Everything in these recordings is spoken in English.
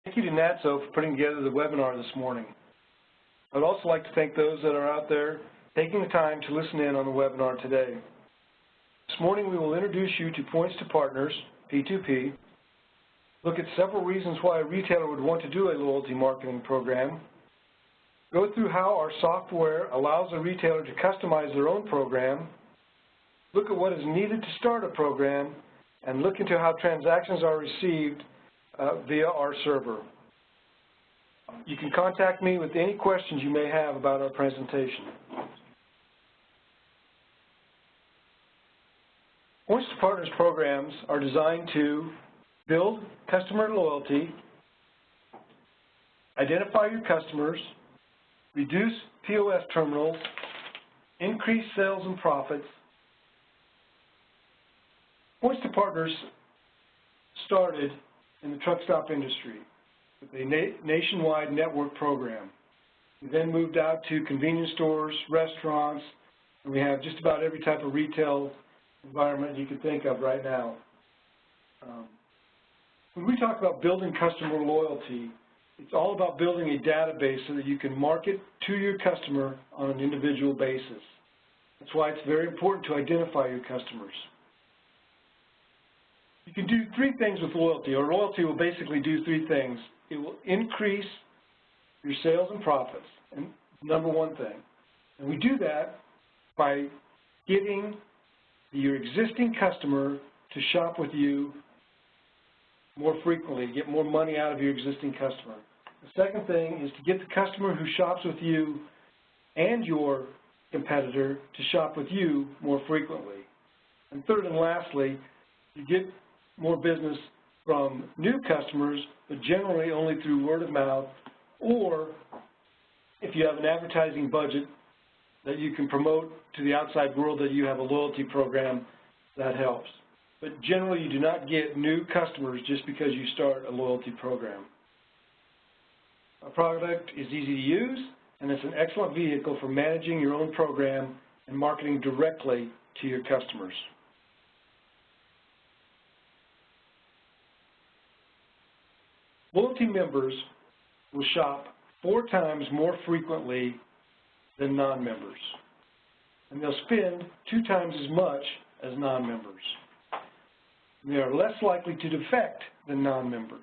Thank you to NATSO for putting together the webinar this morning. I'd also like to thank those that are out there taking the time to listen in on the webinar today. This morning we will introduce you to Points to Partners, P2P, look at several reasons why a retailer would want to do a loyalty marketing program, go through how our software allows a retailer to customize their own program, look at what is needed to start a program, and look into how transactions are received via our server. You can contact me with any questions you may have about our presentation. Points to Partners programs are designed to build customer loyalty, identify your customers, reduce POS terminals, increase sales and profits. Points to Partners started in the Truckstop industry with a nationwide network program. We then moved out to convenience stores, restaurants, and we have just about every type of retail environment you can think of right now. When we talk about building customer loyalty, it's all about building a database so that you can market to your customer on an individual basis. That's why it's very important to identify your customers. You can do three things with loyalty, or loyalty will basically do three things. It will increase your sales and profits, and number one thing. And we do that by getting your existing customer to shop with you more frequently, get more money out of your existing customer. The second thing is to get the customer who shops with you and your competitor to shop with you more frequently. And third and lastly, you get more business from new customers, but generally only through word of mouth, or if you have an advertising budget that you can promote to the outside world that you have a loyalty program, that helps. But generally you do not get new customers just because you start a loyalty program. Our product is easy to use, and it's an excellent vehicle for managing your own program and marketing directly to your customers. Loyalty members will shop 4 times more frequently than non-members, and they'll spend 2 times as much as non-members. They are less likely to defect than non-members.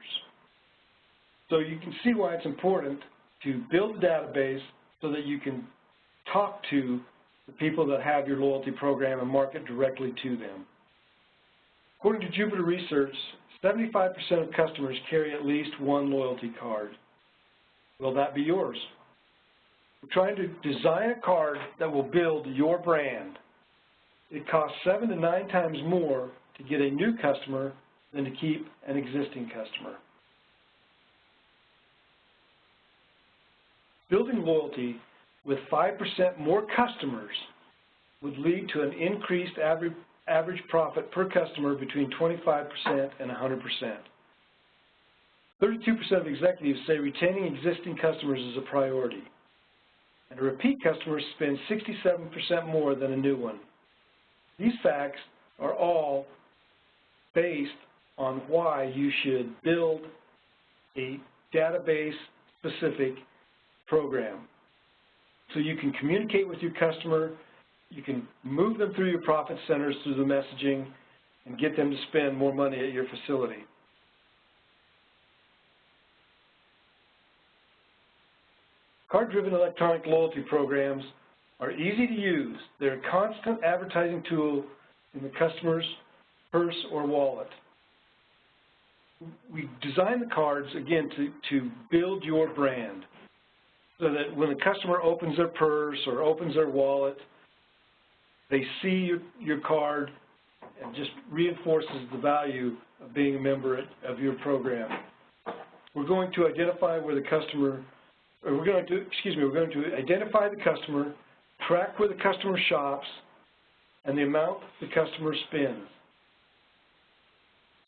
So you can see why it's important to build a database so that you can talk to the people that have your loyalty program and market directly to them. According to Jupiter Research, 75% of customers carry at least one loyalty card. Will that be yours? We're trying to design a card that will build your brand. It costs 7 to 9 times more to get a new customer than to keep an existing customer. Building loyalty with 5% more customers would lead to an increased average profit per customer between 25% and 100%. 32% of executives say retaining existing customers is a priority, and a repeat customer spends 67% more than a new one. These facts are all based on why you should build a database-specific program. So you can communicate with your customer, you can move them through your profit centers through the messaging, and get them to spend more money at your facility. Card-driven electronic loyalty programs are easy to use. They're a constant advertising tool in the customer's purse or wallet. We design the cards, again, to build your brand so that when the customer opens their purse or opens their wallet, they see your card and just reinforces the value of being a member of your program. We're going to identify where the customer, or we're going to identify the customer, track where the customer shops, and the amount the customer spends.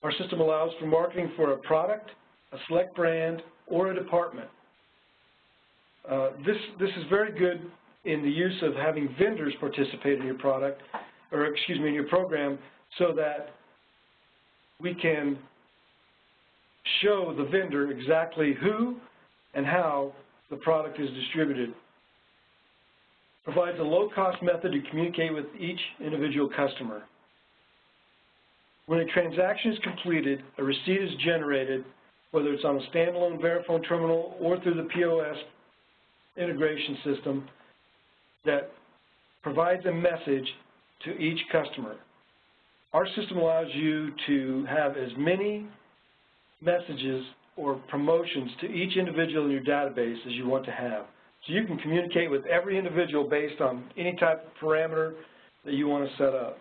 Our system allows for marketing for a product, a select brand, or a department. This is very good in the use of having vendors participate in your product, or in your program, so that we can show the vendor exactly who and how the product is distributed. Provides a low-cost method to communicate with each individual customer. When a transaction is completed, a receipt is generated, whether it's on a standalone Verifone terminal or through the POS integration system that provides a message to each customer. Our system allows you to have as many messages or promotions to each individual in your database as you want to have. So you can communicate with every individual based on any type of parameter that you want to set up.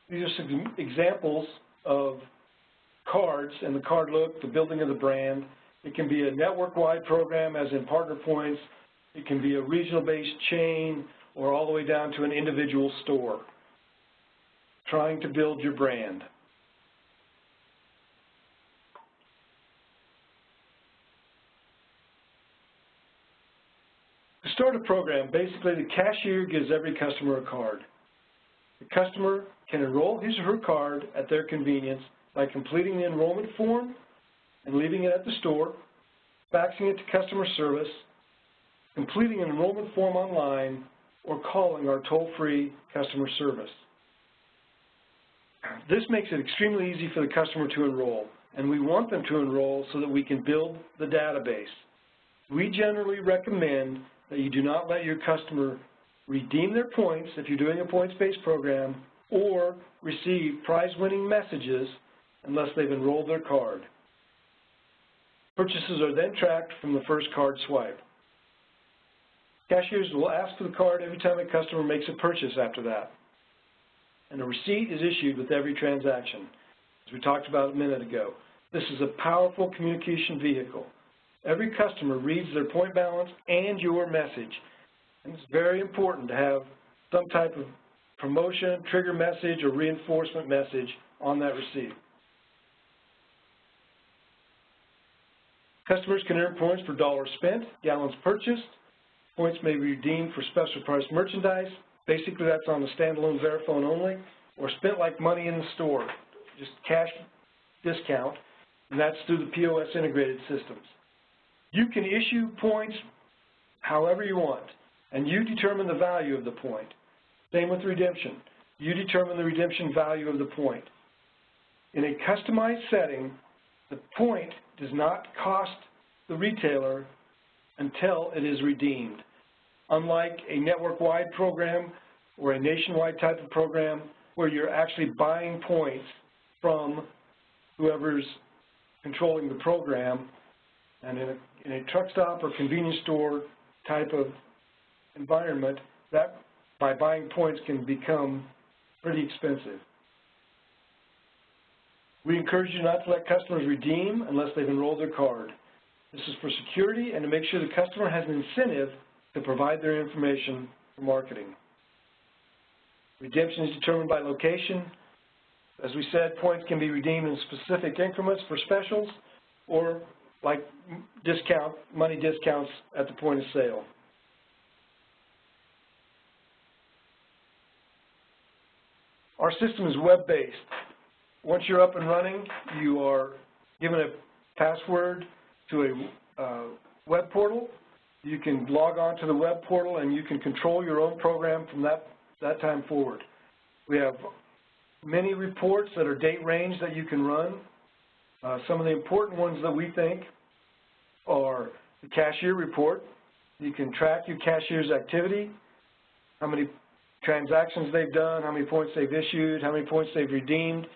These are some examples of cards and the card look, the building of the brand. It can be a network-wide program, as in partner points. It can be a regional-based chain, or all the way down to an individual store. Trying to build your brand. To start a program, basically the cashier gives every customer a card. The customer can enroll his or her card at their convenience by completing the enrollment form and leaving it at the store, faxing it to customer service, completing an enrollment form online, or calling our toll-free customer service. This makes it extremely easy for the customer to enroll, and we want them to enroll so that we can build the database. We generally recommend that you do not let your customer redeem their points if you're doing a points-based program, or receive prize-winning messages unless they've enrolled their card. Purchases are then tracked from the first card swipe. Cashiers will ask for the card every time a customer makes a purchase after that. And a receipt is issued with every transaction, as we talked about a minute ago. This is a powerful communication vehicle. Every customer reads their point balance and your message. And it's very important to have some type of promotion, trigger message, or reinforcement message on that receipt. Customers can earn points for dollars spent, gallons purchased. Points may be redeemed for special price merchandise. Basically, that's on the standalone Verifone only, or spent like money in the store, just cash discount, and that's through the POS integrated systems. You can issue points however you want, and you determine the value of the point. Same with redemption. You determine the redemption value of the point. In a customized setting, the point does not cost the retailer until it is redeemed. Unlike a network-wide program or a nationwide type of program where you're actually buying points from whoever's controlling the program, and in a truck stop or convenience store type of environment, that by buying points can become pretty expensive. We encourage you not to let customers redeem unless they've enrolled their card. This is for security and to make sure the customer has an incentive to provide their information for marketing. Redemption is determined by location. As we said, points can be redeemed in specific increments for specials or like money discounts at the point of sale. Our system is web-based. Once you're up and running, you are given a password to a web portal. You can log on to the web portal and you can control your own program from that time forward. We have many reports that are date range that you can run. Some of the important ones that we think are the cashier report. You can track your cashier's activity, how many transactions they've done, how many points they've issued, how many points they've redeemed,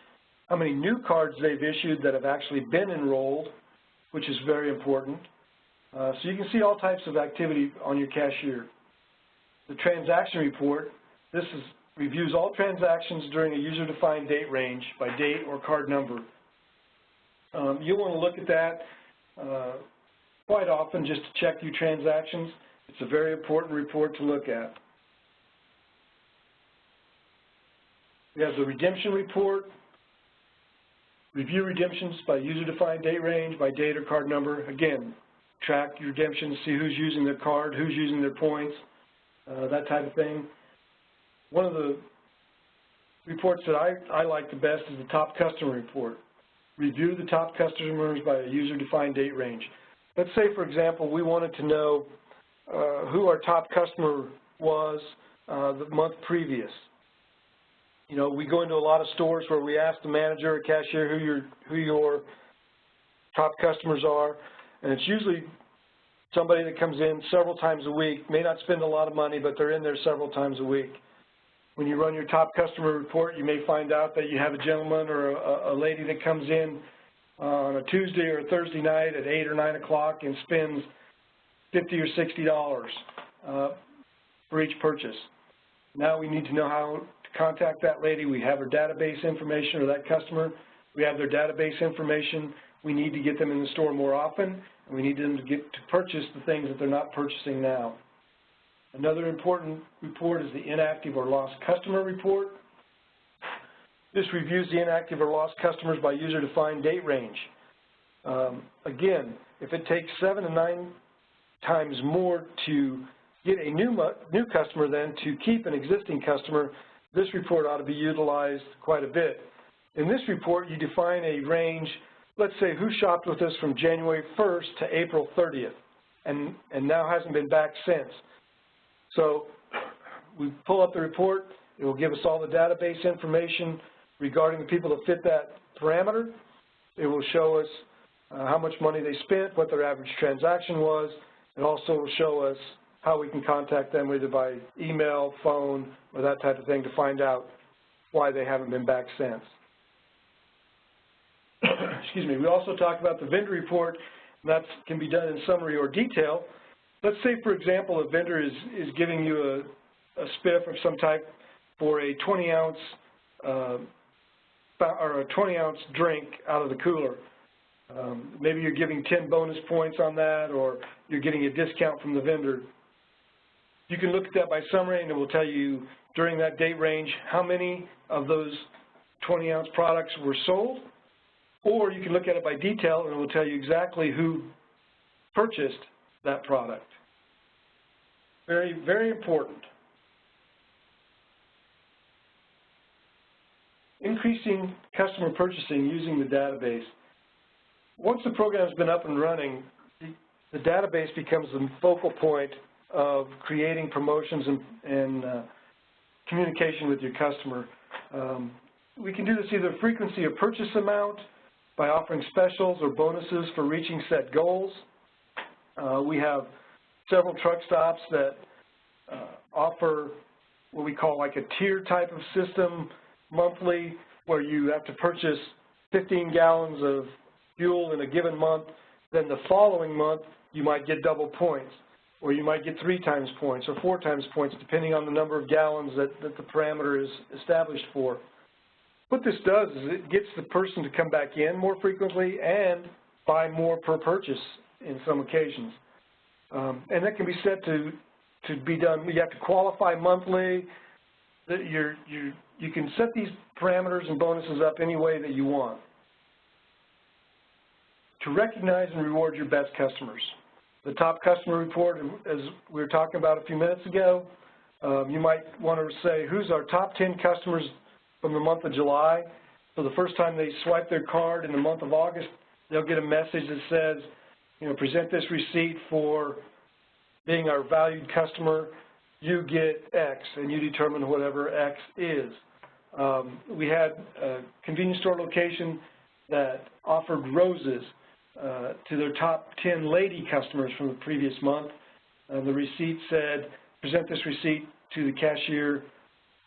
how many new cards they've issued that have actually been enrolled, which is very important. So you can see all types of activity on your cashier. The transaction report, reviews all transactions during a user-defined date range by date or card number. You'll want to look at that quite often just to check your transactions. It's a very important report to look at. We have the redemption report. Review redemptions by user-defined date range, by date or card number. Again, track your redemptions, see who's using their card, who's using their points, that type of thing. One of the reports that I like the best is the top customer report. review the top customers by a user-defined date range. Let's say, for example, we wanted to know who our top customer was the month previous. You know, we go into a lot of stores where we ask the manager or cashier who your top customers are, and it's usually somebody that comes in several times a week, may not spend a lot of money, but they're in there several times a week. When you run your top customer report, you may find out that you have a gentleman or a lady that comes in on a Tuesday or a Thursday night at 8 or 9 o'clock and spends $50 or $60 for each purchase. Now we need to know how to contact that lady. We have her database information, or that customer. We have their database information. We need to get them in the store more often, and we need them to get to purchase the things that they're not purchasing now. Another important report is the inactive or lost customer report. This reviews the inactive or lost customers by user-defined date range. Again, if it takes 7 to 9 times more to get a new customer than to keep an existing customer, this report ought to be utilized quite a bit. In this report, you define a range. Let's say who shopped with us from January 1st to April 30th and now hasn't been back since. So we pull up the report. It will give us all the database information regarding the people that fit that parameter. It will show us how much money they spent, what their average transaction was. It also will show us how we can contact them either by email, phone, or that type of thing to find out why they haven't been back since. Excuse me. We also talk about the vendor report, and that can be done in summary or detail. Let's say, for example, a vendor is giving you a spiff of some type for a 20-ounce or a 20-ounce drink out of the cooler. Maybe you're giving 10 bonus points on that, or you're getting a discount from the vendor. You can look at that by summary, and it will tell you during that date range how many of those 20-ounce products were sold, or you can look at it by detail, and it will tell you exactly who purchased that product. Very, very important. Increasing customer purchasing using the database. Once the program has been up and running, the database becomes the focal point of creating promotions and communication with your customer. We can do this either frequency of purchase amount, by offering specials or bonuses for reaching set goals. We have several truck stops that offer what we call like a tier type of system monthly, where you have to purchase 15 gallons of fuel in a given month. Then the following month, you might get double points, or you might get 3 times points or 4 times points, depending on the number of gallons that the parameter is established for. What this does is it gets the person to come back in more frequently and buy more per purchase in some occasions. And that can be set to be done. You have to qualify monthly. You can set these parameters and bonuses up any way that you want. To recognize and reward your best customers. The top customer report, as we were talking about a few minutes ago, you might want to say, who's our top 10 customers from the month of July. So the first time they swipe their card in the month of August, they'll get a message that says, you know, present this receipt for being our valued customer. You get X, and you determine whatever X is. We had a convenience store location that offered roses to their top 10 lady customers from the previous month. The receipt said, present this receipt to the cashier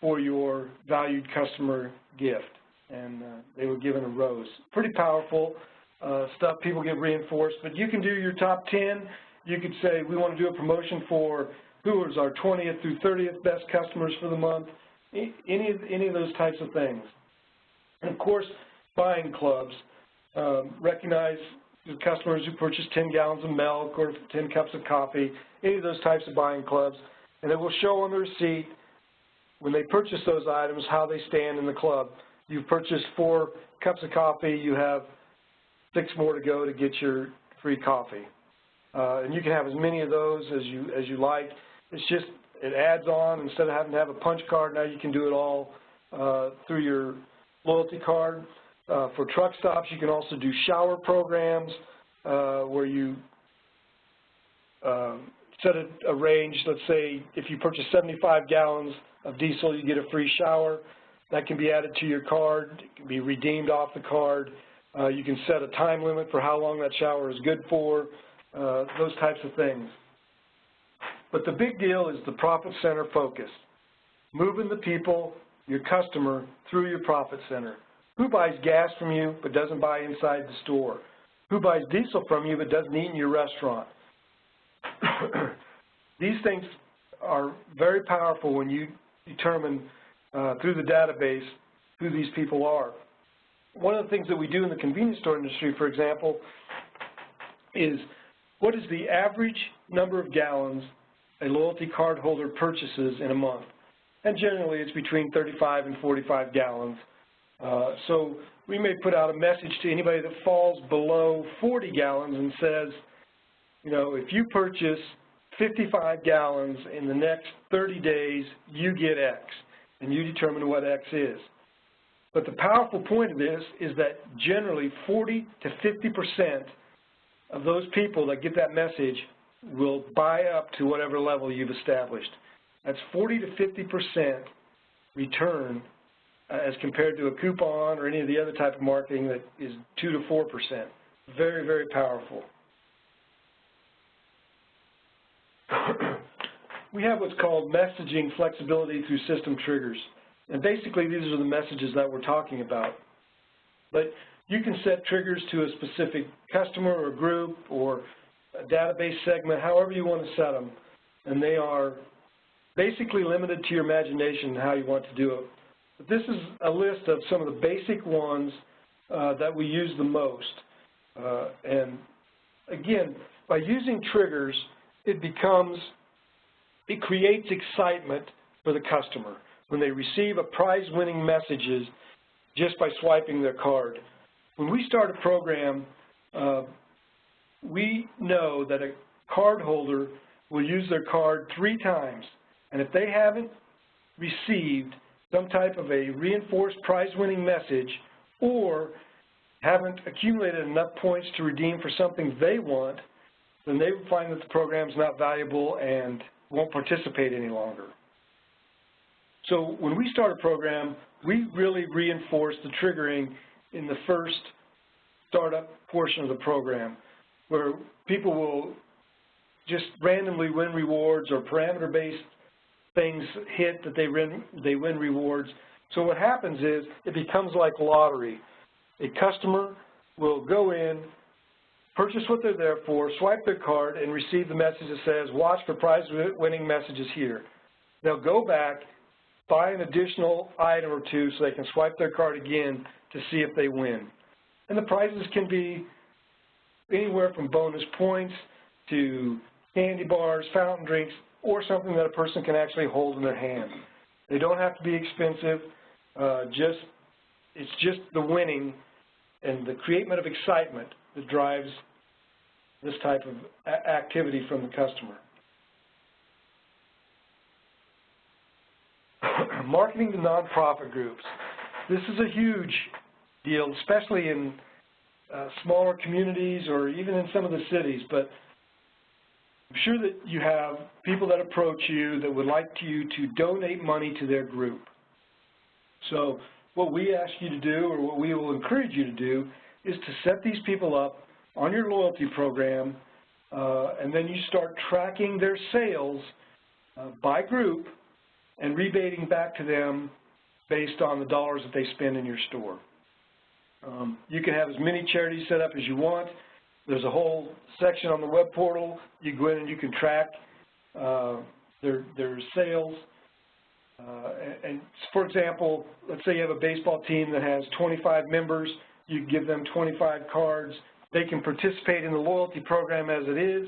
for your valued customer gift, and they were given a rose. Pretty powerful stuff. People get reinforced, but you can do your top 10. You could say we want to do a promotion for who is our 20th through 30th best customers for the month, any of those types of things. And of course, buying clubs. Recognize the customers who purchase 10 gallons of milk or 10 cups of coffee, any of those types of buying clubs, and it will show on the receipt when they purchase those items how they stand in the club. You've purchased 4 cups of coffee, you have 6 more to go to get your free coffee. And you can have as many of those as you like. It's just, it adds on. Instead of having to have a punch card, now you can do it all through your loyalty card. For truck stops, you can also do shower programs where you set a range. Let's say if you purchase 75 gallons of diesel, you get a free shower. That can be added to your card. It can be redeemed off the card. You can set a time limit for how long that shower is good for, those types of things. But the big deal is the profit center focus, moving the people, your customer, through your profit center. Who buys gas from you but doesn't buy inside the store? Who buys diesel from you but doesn't eat in your restaurant? These things are very powerful when you determine through the database who these people are. One of the things that we do in the convenience store industry, for example, is what is the average number of gallons a loyalty card holder purchases in a month? And generally it's between 35 and 45 gallons. So we may put out a message to anybody that falls below 40 gallons and says, you know, if you purchase 55 gallons in the next 30 days, you get X, and you determine what X is. But the powerful point of this is that generally 40 to 50% of those people that get that message will buy up to whatever level you've established. That's 40 to 50% return as compared to a coupon or any of the other type of marketing that is 2 to 4%. Very, very powerful. We have what's called messaging flexibility through system triggers. And basically these are the messages that we're talking about. But you can set triggers to a specific customer or group or a database segment, however you want to set them. And they are basically limited to your imagination and how you want to do it. But this is a list of some of the basic ones that we use the most. And again, by using triggers, it creates excitement for the customer when they receive a prize-winning messages just by swiping their card. When we start a program, we know that a card holder will use their card 3 times, and if they haven't received some type of a reinforced prize-winning message or haven't accumulated enough points to redeem for something they want, then they will find that the program is not valuable and won't participate any longer. So when we start a program, we really reinforce the triggering in the first startup portion of the program, where people will just randomly win rewards or parameter-based things hit that they win rewards. So what happens is it becomes like lottery. A customer will go in, purchase what they're there for, swipe their card, and receive the message that says, watch for prize-winning messages here. They'll go back, buy an additional item or two so they can swipe their card again to see if they win. And the prizes can be anywhere from bonus points to candy bars, fountain drinks, or something that a person can actually hold in their hand. They don't have to be expensive. It's just the winning and the creation of excitement that drives this type of activity from the customer. Marketing to nonprofit groups. This is a huge deal, especially in smaller communities or even in some of the cities, but I'm sure that you have people that approach you that would like you to donate money to their group. So what we ask you to do, or what we will encourage you to do, is to set these people up on your loyalty program, and then you start tracking their sales by group and rebating back to them based on the dollars that they spend in your store. You can have as many charities set up as you want. There's a whole section on the web portal. You go in and you can track their sales. And for example, let's say you have a baseball team that has 25 members. You give them 25 cards. They can participate in the loyalty program as it is,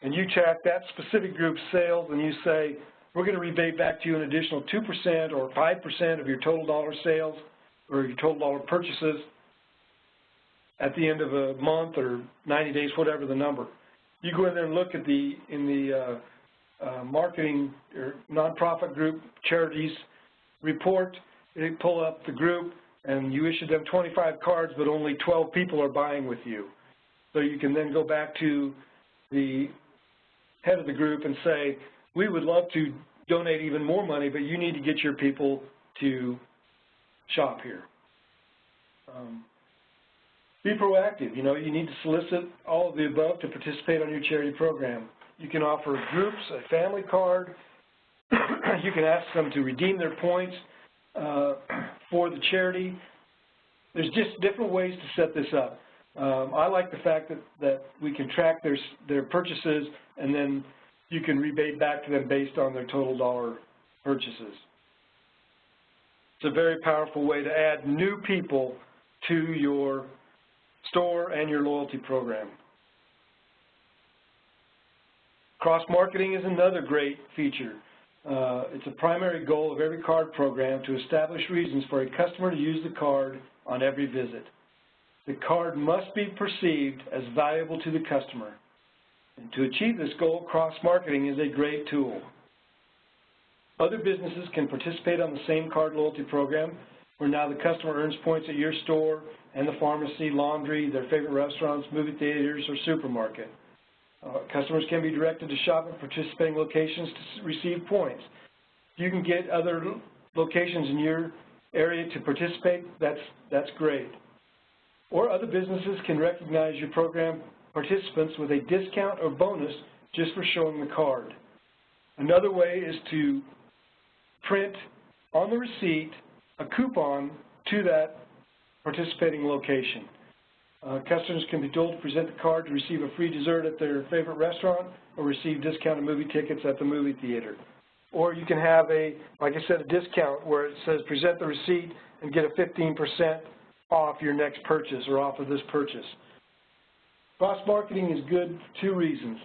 and you track that specific group's sales, and you say, we're going to rebate back to you an additional 2% or 5% of your total dollar sales or your total dollar purchases at the end of a month or 90 days, whatever the number. You go in there and look at in the marketing or nonprofit group charities report. They pull up the group. and you issue them 25 cards, but only 12 people are buying with you. So you can then go back to the head of the group and say, we would love to donate even more money, but you need to get your people to shop here. Be proactive. You know, you need to solicit all of the above to participate on your charity program. You can offer groups a family card. You can ask them to redeem their points for the charity. There's just different ways to set this up. I like the fact that we can track their purchases, and then you can rebate back to them based on their total dollar purchases. It's a very powerful way to add new people to your store and your loyalty program. Cross-marketing is another great feature. It's a primary goal of every card program to establish reasons for a customer to use the card on every visit. The card must be perceived as valuable to the customer. And to achieve this goal, cross-marketing is a great tool. Other businesses can participate on the same card loyalty program, where now the customer earns points at your store and the pharmacy, laundry, their favorite restaurants, movie theaters, or supermarket. Customers can be directed to shop at participating locations to receive points. If you can get other locations in your area to participate, that's great. Or other businesses can recognize your program participants with a discount or bonus just for showing the card. Another way is to print on the receipt a coupon to that participating location. Customers can be told to present the card to receive a free dessert at their favorite restaurant or receive discounted movie tickets at the movie theater. Or you can have like I said, a discount where it says present the receipt and get a 15% off your next purchase or off of this purchase. Cross-marketing is good for two reasons.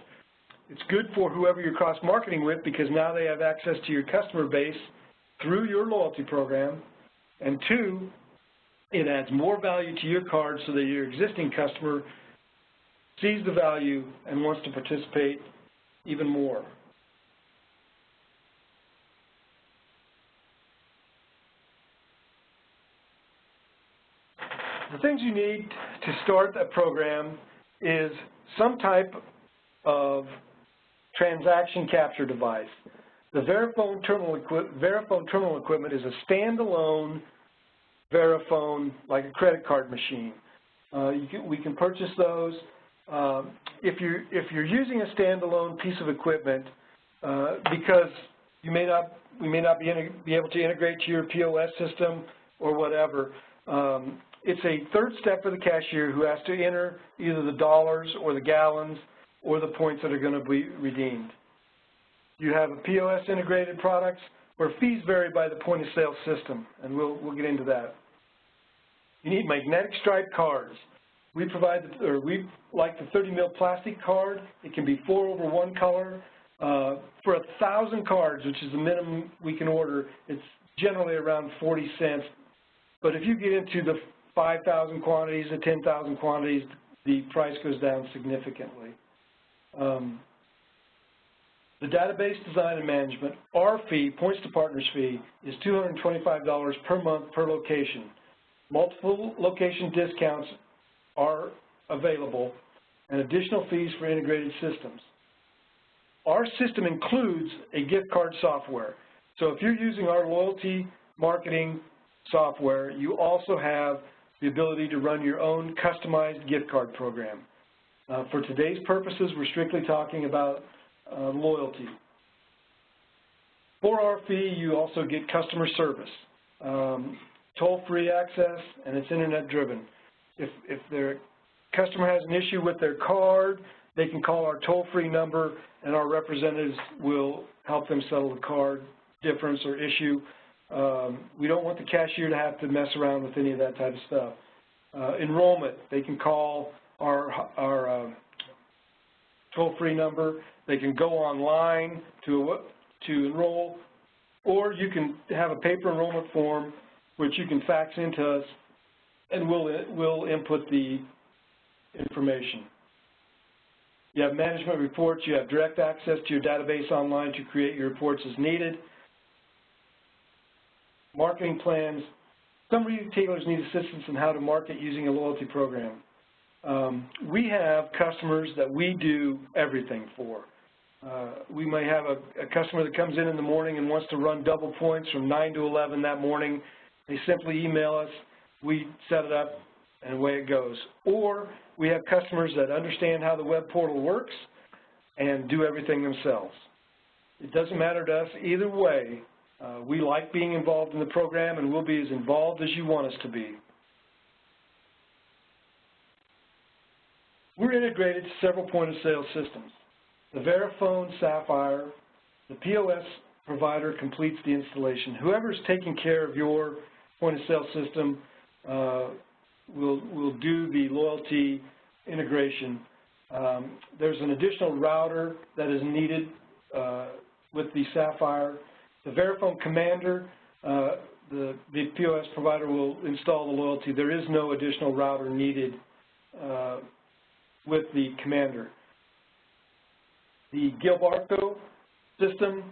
It's good for whoever you're cross-marketing with because now they have access to your customer base through your loyalty program. And two, it adds more value to your card so that your existing customer sees the value and wants to participate even more. The things you need to start that program is some type of transaction capture device. The Verifone terminal equipment is a standalone Verifone, like a credit card machine. We can purchase those. If you're using a standalone piece of equipment, because we may not be able to integrate to your POS system or whatever, it's a third step for the cashier who has to enter either the dollars or the gallons or the points that are going to be redeemed. You have a POS integrated products where fees vary by the point of sale system, and we'll get into that. You need magnetic stripe cards. We like the 30 mil plastic card. It can be 4/1 color. For 1,000 cards, which is the minimum we can order, it's generally around 40 cents. But if you get into the 5,000 quantities, the 10,000 quantities, the price goes down significantly. The database design and management, our fee, Points to Partners fee, is $225 per month per location. Multiple location discounts are available and additional fees for integrated systems. Our system includes a gift card software. So if you're using our loyalty marketing software, you also have the ability to run your own customized gift card program. For today's purposes, we're strictly talking about loyalty. For our fee, you also get customer service, toll-free access, and it's internet-driven. If their customer has an issue with their card, they can call our toll-free number, and our representatives will help them settle the card difference or issue. We don't want the cashier to have to mess around with any of that type of stuff. Enrollment, they can call our toll-free number. They can go online to enroll, or you can have a paper enrollment form which you can fax into us, and we'll input the information. You have management reports. You have direct access to your database online to create your reports as needed. Marketing plans. Some retailers need assistance in how to market using a loyalty program. We have customers that we do everything for. We may have a customer that comes in the morning and wants to run double points from 9 to 11 that morning. They simply email us, we set it up, and away it goes. Or we have customers that understand how the web portal works and do everything themselves. It doesn't matter to us either way. We like being involved in the program, and we'll be as involved as you want us to be. We're integrated to several point-of-sale systems. The Verifone Sapphire, the POS provider completes the installation. Whoever's taking care of your point-of-sale system will do the loyalty integration. There's an additional router that is needed with the Sapphire. The Verifone Commander, the POS provider will install the loyalty. There is no additional router needed with the Commander. The Gilbarco system,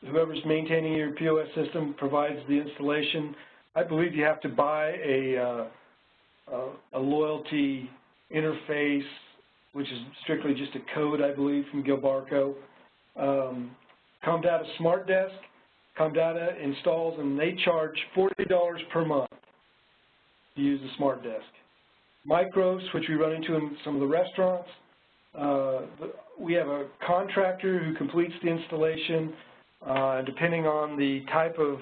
whoever's maintaining your POS system provides the installation. I believe you have to buy a loyalty interface, which is strictly just a code, I believe, from Gilbarco. Comdata Smart Desk, Comdata installs, and they charge $40 per month to use the Smart Desk. Micros, which we run into in some of the restaurants, we have a contractor who completes the installation. Depending on the type of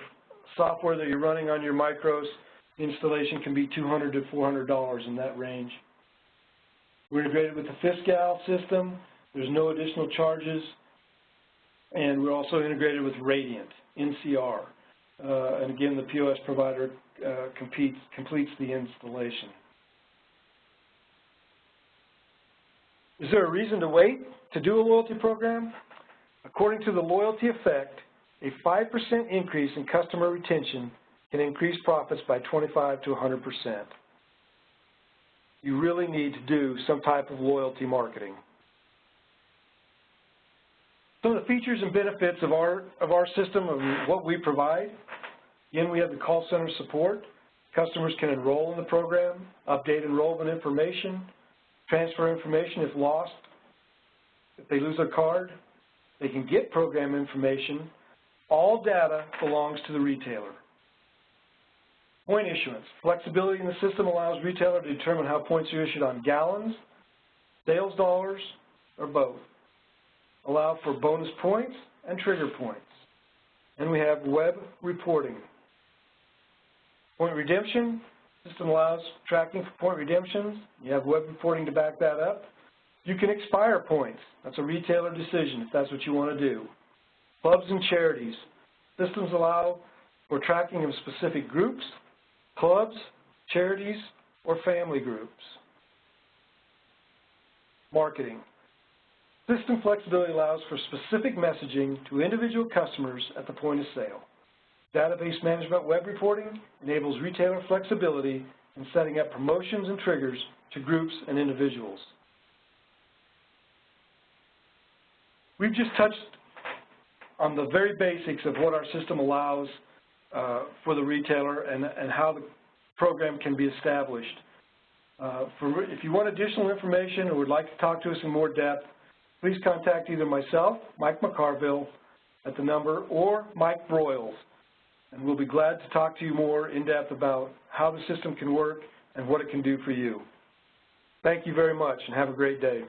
software that you're running on your micros, the installation can be $200 to $400 in that range. We're integrated with the Fiscal system. There's no additional charges. And we're also integrated with Radiant, NCR. And again, the POS provider completes the installation. Is there a reason to wait to do a loyalty program? According to the Loyalty Effect, a 5% increase in customer retention can increase profits by 25 to 100%. You really need to do some type of loyalty marketing. Some of the features and benefits of our system, of what we provide. Again, we have the call center support. Customers can enroll in the program, update enrollment information, transfer information if lost. If they lose their card, they can get program information. All data belongs to the retailer. Point issuance. Flexibility in the system allows retailer to determine how points are issued on gallons, sales dollars, or both. Allow for bonus points and trigger points. And we have web reporting. Point redemption. System allows tracking for point redemptions. You have web reporting to back that up. You can expire points. That's a retailer decision if that's what you want to do. Clubs and charities. Systems allow for tracking of specific groups, clubs, charities, or family groups. Marketing. System flexibility allows for specific messaging to individual customers at the point of sale. Database management web reporting enables retailer flexibility in setting up promotions and triggers to groups and individuals. We've just touched on the very basics of what our system allows for the retailer and how the program can be established. If you want additional information or would like to talk to us in more depth, please contact either myself, Mike McCarville, at the number, or Mike Broyles, and we'll be glad to talk to you more in depth about how the system can work and what it can do for you. Thank you very much, and have a great day.